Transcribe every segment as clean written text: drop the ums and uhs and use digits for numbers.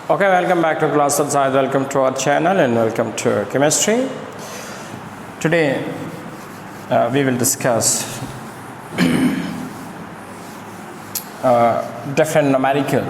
Okay, welcome back to Class of Science. Welcome to our channel and welcome to chemistry. Today we will discuss different numerical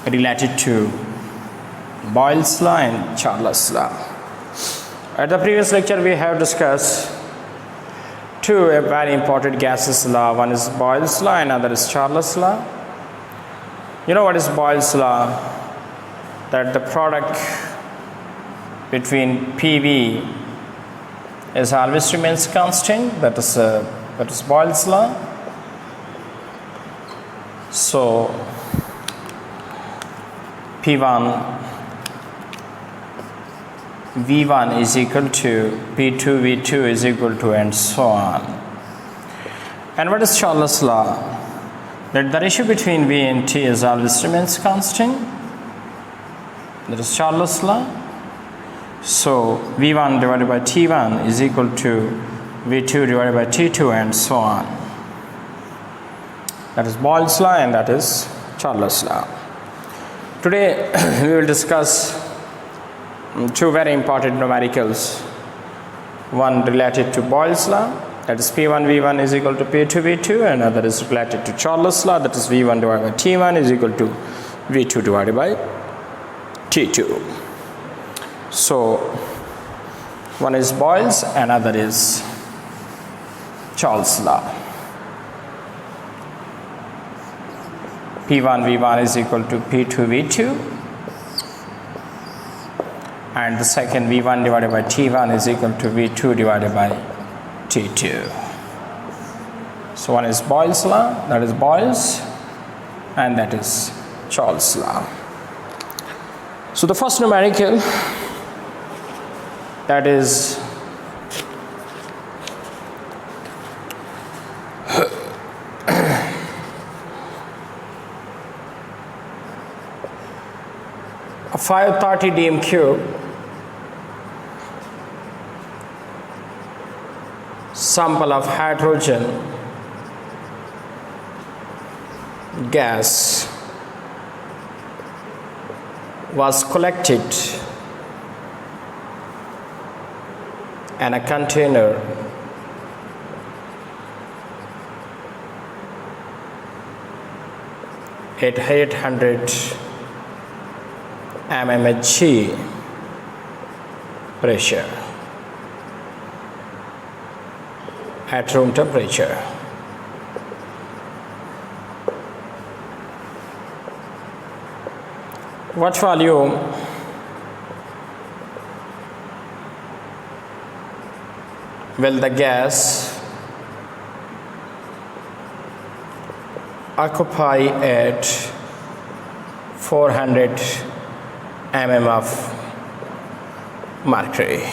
related to Boyle's law and Charles' law. At the previous lecture we have discussed two very important gases law. One is Boyle's law and another is Charles' law. You know what is Boyle's law? That the product between PV is always remains constant. That is Boyle's law. So P1 V1 is equal to P2 V2 is equal to, and so on. And what is Charles' law? That the ratio between V and T is always remains constant. That is Charles' law. So V1 divided by T1 is equal to V2 divided by T2, and so on. That is Boyle's law and that is Charles' law. Today we will discuss two very important numericals. One related to Boyle's law, that is P1 V1 is equal to P2 V2, and another is related to Charles' law, that is V1 divided by T1 is equal to V2 divided by T2. So one is Boyle's, another is Charles' law. P1 V1 is equal to P2 V2, and the second V1 divided by T1 is equal to V2 divided by T2. So one is Boyle's law, that is Boyle's, and that is Charles' law. So the first numerical, that is a 530 dm cube sample of hydrogen gas was collected in a container at 800 mmHg pressure at room temperature. What volume will the gas occupy at 400 mm of mercury?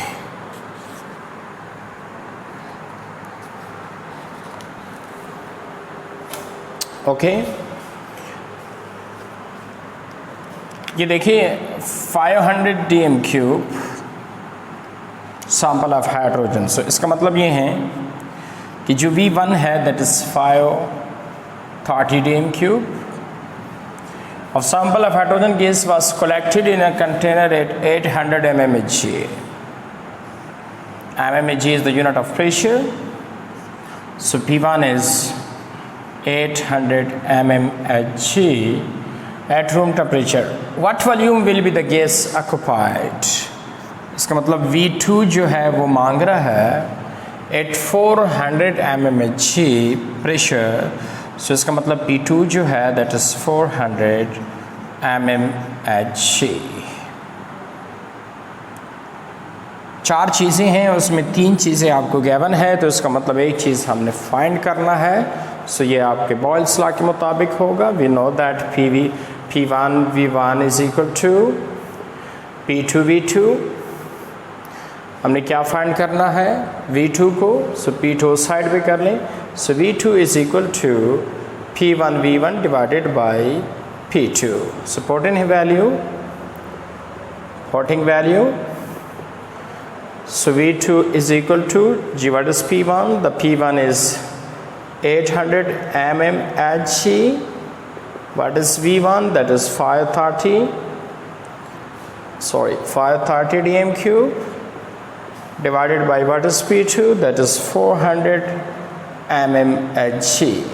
Okay, ये देखिए 500 dm cube sample of hydrogen. So इसका मतलब ये है कि जो V1 है that is 530 dm cube of sample of hydrogen gas was collected in a container at 800 mmHg. mmHg is the unit of pressure. So P1 is 800 mmHg at room temperature. What volume will be the gas occupied? इसका मतलब V2 जो है वो मांग रहा है at 400 mmHg pressure. So इसका मतलब P2 जो है that is 400 mmHg. चार चीज़ें हैं, उसमें तीन चीज़ें आपको गिवन है, तो इसका मतलब एक चीज़ हमने फाइंड करना है. सो ये आपके बॉयल्स लॉ के मुताबिक होगा. We know that P1 V1 is equal to P2 V2. हमने क्या फाइंड करना है? V2 को. सो P2 साइड पे कर लें. So V2 is equal to P1 V1 divided by P2. So putting value. So V2 is equal to G. What is P1? The P1 is 800 mmHg. What is V1? That is 530 530 dm cube divided by what is P2, that is 400 mmHg.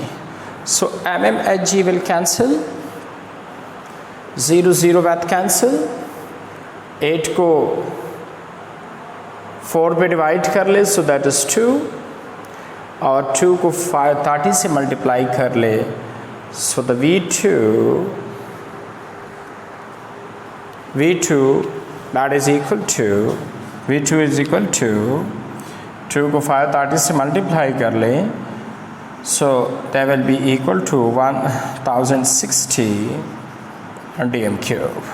So mmHg will cancel, 0 बात cancel, 8 को 4 पे divide कर ले, so that is 2, और 2 को 530 से multiply कर ले, so the V2 that is equal to, V2 is equal to 2 को 530 से मल्टीप्लाई कर ले, so that will be equal to 1060 dm cube,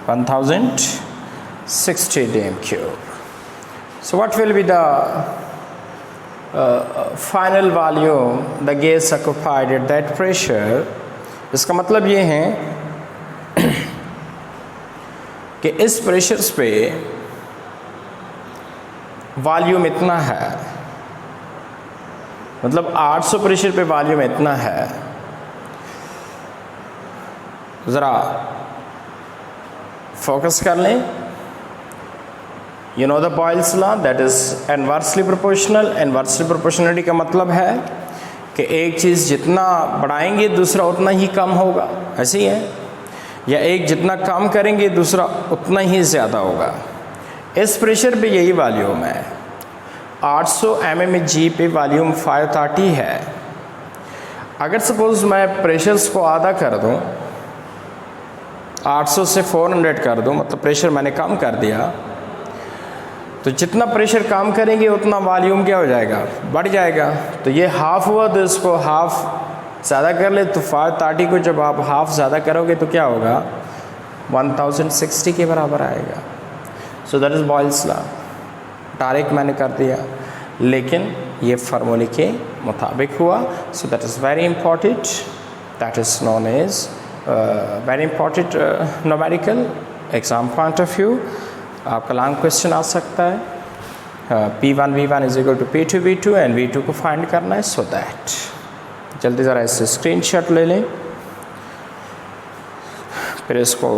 1060 dm cube. So what will be the final volume the gas occupied at that pressure? इसका मतलब ये है कि इस प्रेशर पे वॉल्यूम इतना है, मतलब 800 प्रेशर पे वॉल्यूम इतना है. ज़रा फोकस कर लें. You know the Boyle's law, that is inversely proportional. Inversely proportionality का मतलब है कि एक चीज़ जितना बढ़ाएंगे दूसरा उतना ही कम होगा, ऐसे ही है, या एक जितना कम करेंगे दूसरा उतना ही ज़्यादा होगा. इस प्रेशर पे यही वॉल्यूम है. 800 mmHg पे वॉल्यूम 530 है. अगर सपोज़ मैं प्रेशर्स को आधा कर दूं, 800 से 400 कर दूं, मतलब प्रेशर मैंने कम कर दिया, तो जितना प्रेशर कम करेंगे उतना वॉल्यूम क्या हो जाएगा, बढ़ जाएगा. तो ये हाफ हुआ, तो इसको हाफ ज़्यादा कर ले, तो 530 को जब आप हाफ ज़्यादा करोगे तो क्या होगा, 1060 के बराबर आएगा. So that is Boyle's law. Direct मैंने कर दिया, लेकिन ये फार्मूले के मुताबिक हुआ. So that is very important, that is known as very important numerical exam point of view. आपका लॉन्ग क्वेश्चन आ सकता है. P1 V1 is equal to P2 V2 and V2 को फाइंड करना है. सो दैट जल्दी ज़रा इससे स्क्रीनशॉट ले लें, फिर इसको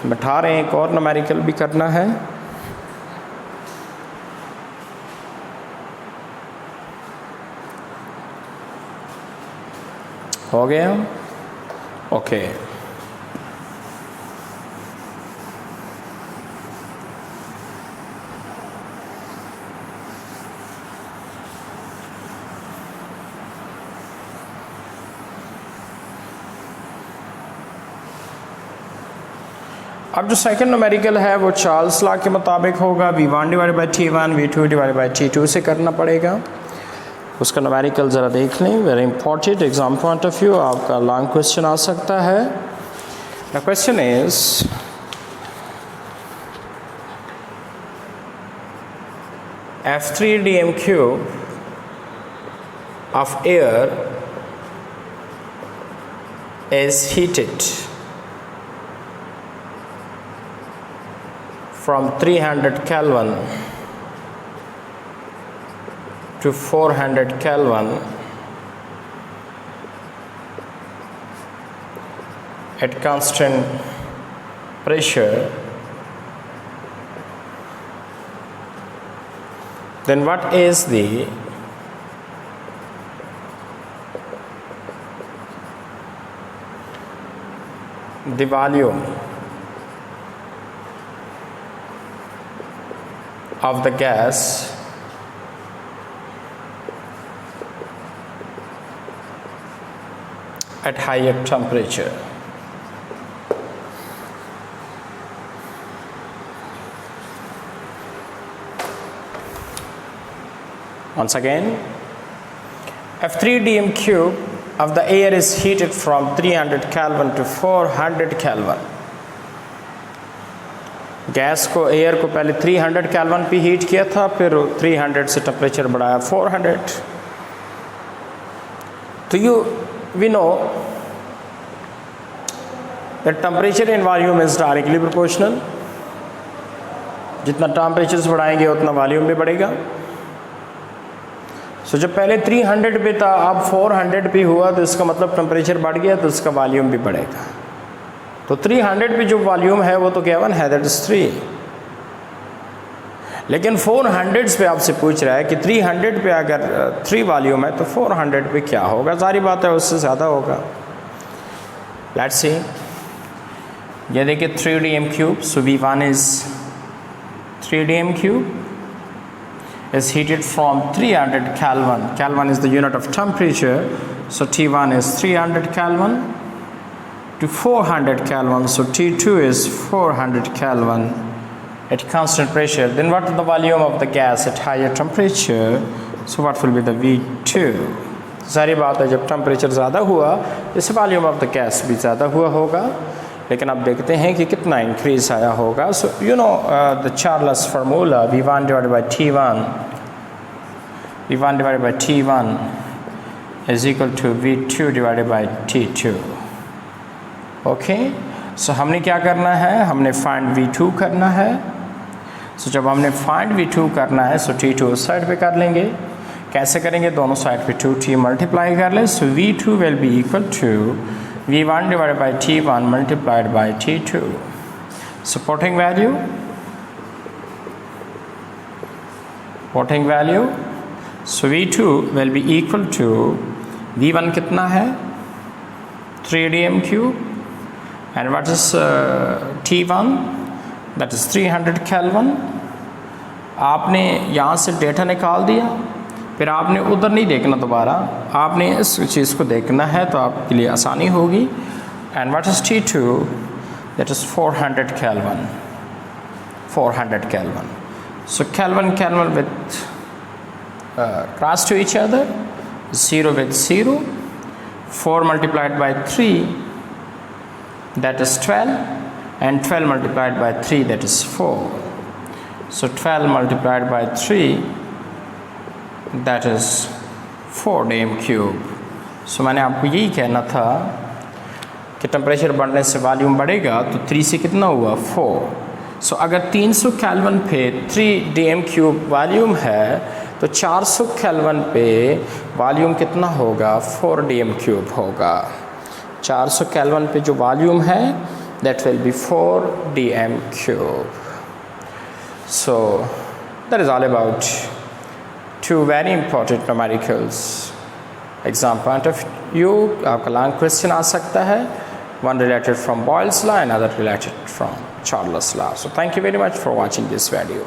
बैठा रहे हैं. एक और न्यूमेरिकल भी करना है. हो गया, ओके. अब जो सेकंड न्यूमेरिकल है वो चार्ल्स लॉ के मुताबिक होगा. V1 divide by T1, V2 divide by T2 से करना पड़ेगा. उसका न्यूमेरिकल ज़रा देख लें, very important exam point of view. आपका लॉन्ग क्वेश्चन आ सकता है. The question is F3 dm cube of air is heated from 300 Kelvin to 400 Kelvin at constant pressure, then what is the volume of the gas at higher temperature? Once again, F3 dm cube of the air is heated from 300 Kelvin to 400 Kelvin. Gas को, air को पहले 300 kelvin पे heat किया था, फिर 300 से temperature बढ़ाया 400. तो we know that temperature in volume is directly proportional. जितना टेम्परेचर बढ़ाएंगे उतना वॉल्यूम भी बढ़ेगा. सो जब पहले 300 पे था, अब 400 पे हुआ, तो इसका मतलब टेम्परेचर बढ़ गया, तो इसका वॉल्यूम भी बढ़ेगा. तो 300 पे जो वॉल्यूम है वो तो केवल है, दैट इज 3। लेकिन 400 पे आपसे पूछ रहा है कि 300 पे अगर 3 वॉल्यूम है तो 400 पे क्या होगा। सारी बात है उससे ज़्यादा होगा। लेट्स सी, ये देखिए 3dm cube. So V1 is 3dm cube is heated from 300 Kelvin. Kelvin is the unit of temperature. So T1 is 300 Kelvin to 400 Kelvin. So T2 is 400 Kelvin at constant pressure. Then what is the volume of the gas at higher temperature? So what will be the V2? सारी बात है, जब temperature ज़्यादा हुआ इस volume of the gas भी ज़्यादा हुआ होगा। लेकिन अब देखते हैं कि कितना इंक्रीज आया होगा। So you know the Charles formula V1 divided by T1 is equal to V2 divided by T2। Okay, so हमने क्या करना है, हमने फाइंड V2 करना है। सो जब हमने फाइंड V2 करना है सो T2 उस साइड पे कर लेंगे। कैसे करेंगे, दोनों साइड पे 2T मल्टीप्लाई कर लें। So V2 will be equal to V1 divided by T1 multiplied by T2. Supporting value, so V2 will be equal to V1 कितना है 3dm cube and what is T1, that is 300 Kelvin। आपने यहाँ से data निकाल दिया, फिर आपने उधर नहीं देखना दोबारा, आपने इस चीज़ को देखना है तो आपके लिए आसानी होगी। And what is T2, that is 400 Kelvin। So Kelvin with cross to each other, 0 with 0, 4 multiplied by 3 that is 12 and 12 multiplied by 3 that is 4. So 12 multiplied by 3 that is 4dm cube। सो मैंने आपको यही कहना था कि temperature बढ़ने से volume बढ़ेगा तो 3 से कितना हुआ 4। सो अगर 300 केल्विन पे 3dm क्यूब वॉल्यूम है तो 400 केल्विन पे वॉल्यूम कितना होगा 4dm क्यूब होगा। 400 केल्विन पे जो वॉल्यूम है that will be 4dm cube. So that is all about two very important numericals। Exam point of view आपका लॉन्ग क्वेश्चन आ सकता है, one related from Boyle's law and other related from Charles' law। So thank you very much for watching this video।